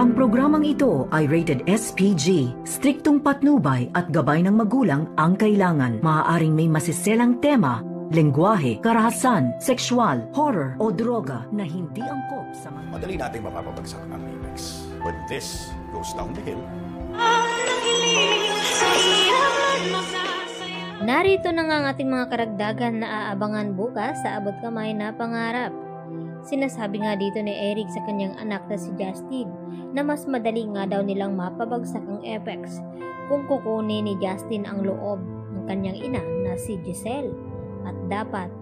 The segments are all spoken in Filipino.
Ang programang ito ay rated SPG. Striktong patnubay at gabay ng magulang ang kailangan. Maaaring may masiselang tema, lengguwahe, karahasan, sexual, horror o droga na hindi angkop sa mga... Madali nating mapapabagsak ang Apex. When this goes down the hill... Narito na nga ang ating mga karagdagan na aabangan bukas sa abot kamay na pangarap. Sinasabi nga dito ni Eric sa kanyang anak na si Justin na mas madali nga daw nilang mapabagsak ang Apex kung kukunin ni Justin ang loob ng kanyang ina na si Giselle at dapat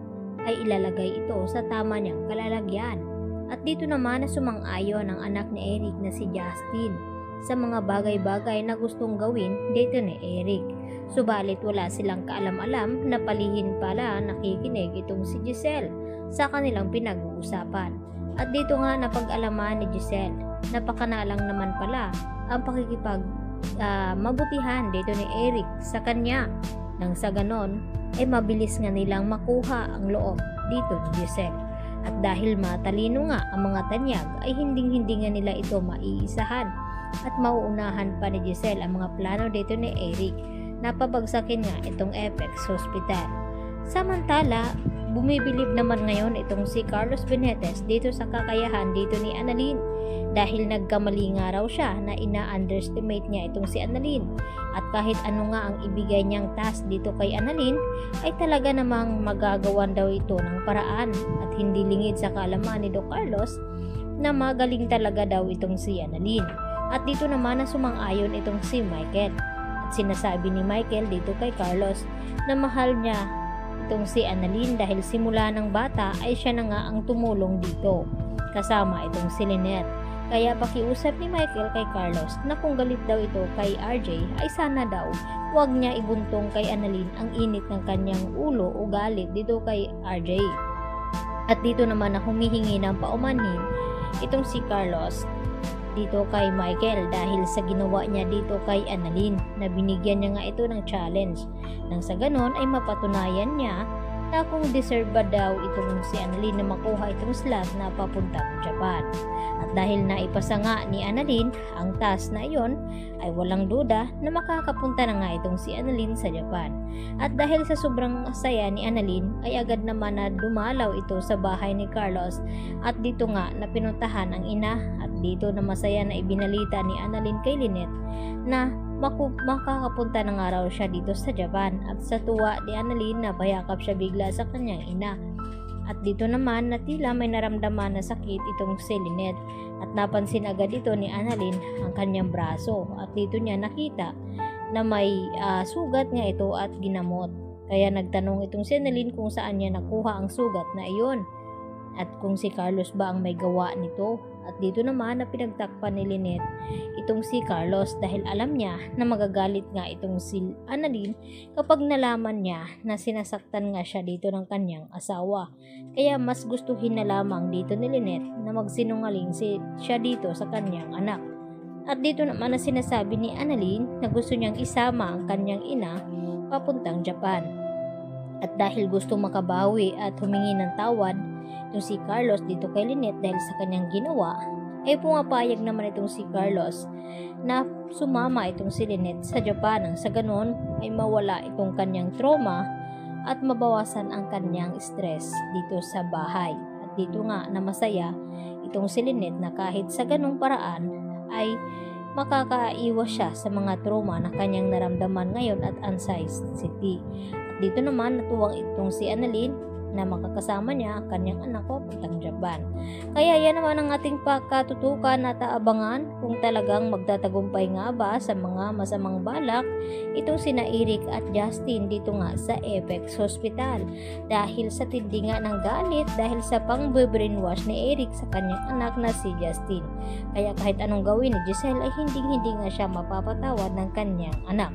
ay ilalagay ito sa tama niyang kalalagyan. At dito naman na sumang-ayon ang anak ni Eric na si Justin sa mga bagay-bagay na gustong gawin dito ni Eric. Subalit wala silang kaalam-alam na palihin pala nakikinig itong si Giselle sa kanilang pinag-uusapan. At dito nga napag-alaman ni Giselle, napakanalang naman pala ang mabutihan dito ni Eric sa kanya. Nang sa ganon ay mabilis nga nilang makuha ang loob dito ni Giselle. At dahil matalino nga ang mga tanyag ay hinding-hindi nga nila ito maiisahan at mauunahan pa ni Giselle ang mga plano dito ni Eric na pabagsakin nga itong Apex Hospital. Samantala, bumibilib naman ngayon itong si Carlos Benetes dito sa kakayahan dito ni Annalyn dahil nagkamali nga raw siya na ina-underestimate niya itong si Annalyn at kahit ano nga ang ibigay niyang task dito kay Annalyn ay talaga namang magagawan daw ito ng paraan at hindi lingid sa kaalaman ni Doc Carlos na magaling talaga daw itong si Annalyn. At dito naman na sumang-ayon itong si Michael at sinasabi ni Michael dito kay Carlos na mahal niya itong si Annalyn dahil simula ng bata ay siya na nga ang tumulong dito kasama itong si Lynette. Kaya pakiusap ni Michael kay Carlos na kung galit daw ito kay RJ ay sana daw huwag niya ibuntong kay Annalyn ang init ng kanyang ulo o galit dito kay RJ. At dito naman na humihingi ng paumanhin itong si Carlos dito kay Michael dahil sa ginawa niya dito kay Annalyn na binigyan niya nga ito ng challenge. Nang sa ganon ay mapatunayan niya na kung deserve ba daw itong si Annalyn na makuha itong slot na papuntang Japan. At dahil naipasa nga ni Annalyn ang task na iyon ay walang duda na makakapunta na nga itong si Annalyn sa Japan. At dahil sa sobrang saya ni Annalyn ay agad naman na dumalaw ito sa bahay ni Carlos at dito nga na pinuntahan ang ina at dito na masaya na ibinalita ni Annalyn kay Lynette na makakapunta na nga raw siya dito sa Japan at sa tuwa ni Annalyn na bayakap siya bigla sa kanyang ina. At dito naman na tila may naramdaman na sakit itong si Lynette at napansin agad ito ni Annalyn ang kanyang braso at dito niya nakita na may sugat nga ito at ginamot. Kaya nagtanong itong si Annalyn kung saan niya nakuha ang sugat na iyon at kung si Carlos ba ang may gawa nito. At dito naman na pinagtakpan ni Lynette itong si Carlos dahil alam niya na magagalit nga itong si Annalyn kapag nalaman niya na sinasaktan nga siya dito ng kanyang asawa. Kaya mas gustuhin na lamang dito ni Lynette na magsinungaling siya dito sa kanyang anak. At dito naman na sinasabi ni Annalyn na gusto niyang isama ang kanyang ina papuntang Japan. At dahil gusto makabawi at humingi ng tawad itong si Carlos dito kay Lynette dahil sa kanyang ginawa, ay pumapayag naman itong si Carlos na sumama itong si Lynette sa Japan nang sa ganon ay mawala itong kanyang trauma at mabawasan ang kanyang stress dito sa bahay. At dito nga na masaya itong si Lynette na kahit sa ganong paraan ay makakaiwas siya sa mga trauma na kanyang naramdaman ngayon at anxiety. At dito naman natuwang itong si Annalyn na makakasama niya ang kanyang anak papuntang Japan. Kaya yan naman ang ating pagkatutukan at aabangan kung talagang magtatagumpay nga ba sa mga masamang balak itong sina Eric at Justin dito nga sa Apex Hospital dahil sa tindi nga ng galit dahil sa pang-brainwash ni Eric sa kanyang anak na si Justin. Kaya kahit anong gawin ni Giselle ay hindi nga siya mapapatawad ng kanyang anak.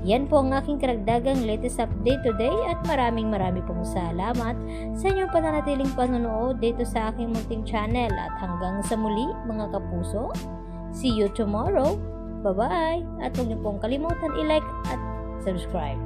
Yan po ang aking karagdagang latest update today at maraming pong salamat sa inyong pananatiling panonood dito sa aking munting channel at hanggang sa muli mga kapuso. See you tomorrow. Bye-bye! At huwag niyo pong kalimutan i-like at subscribe.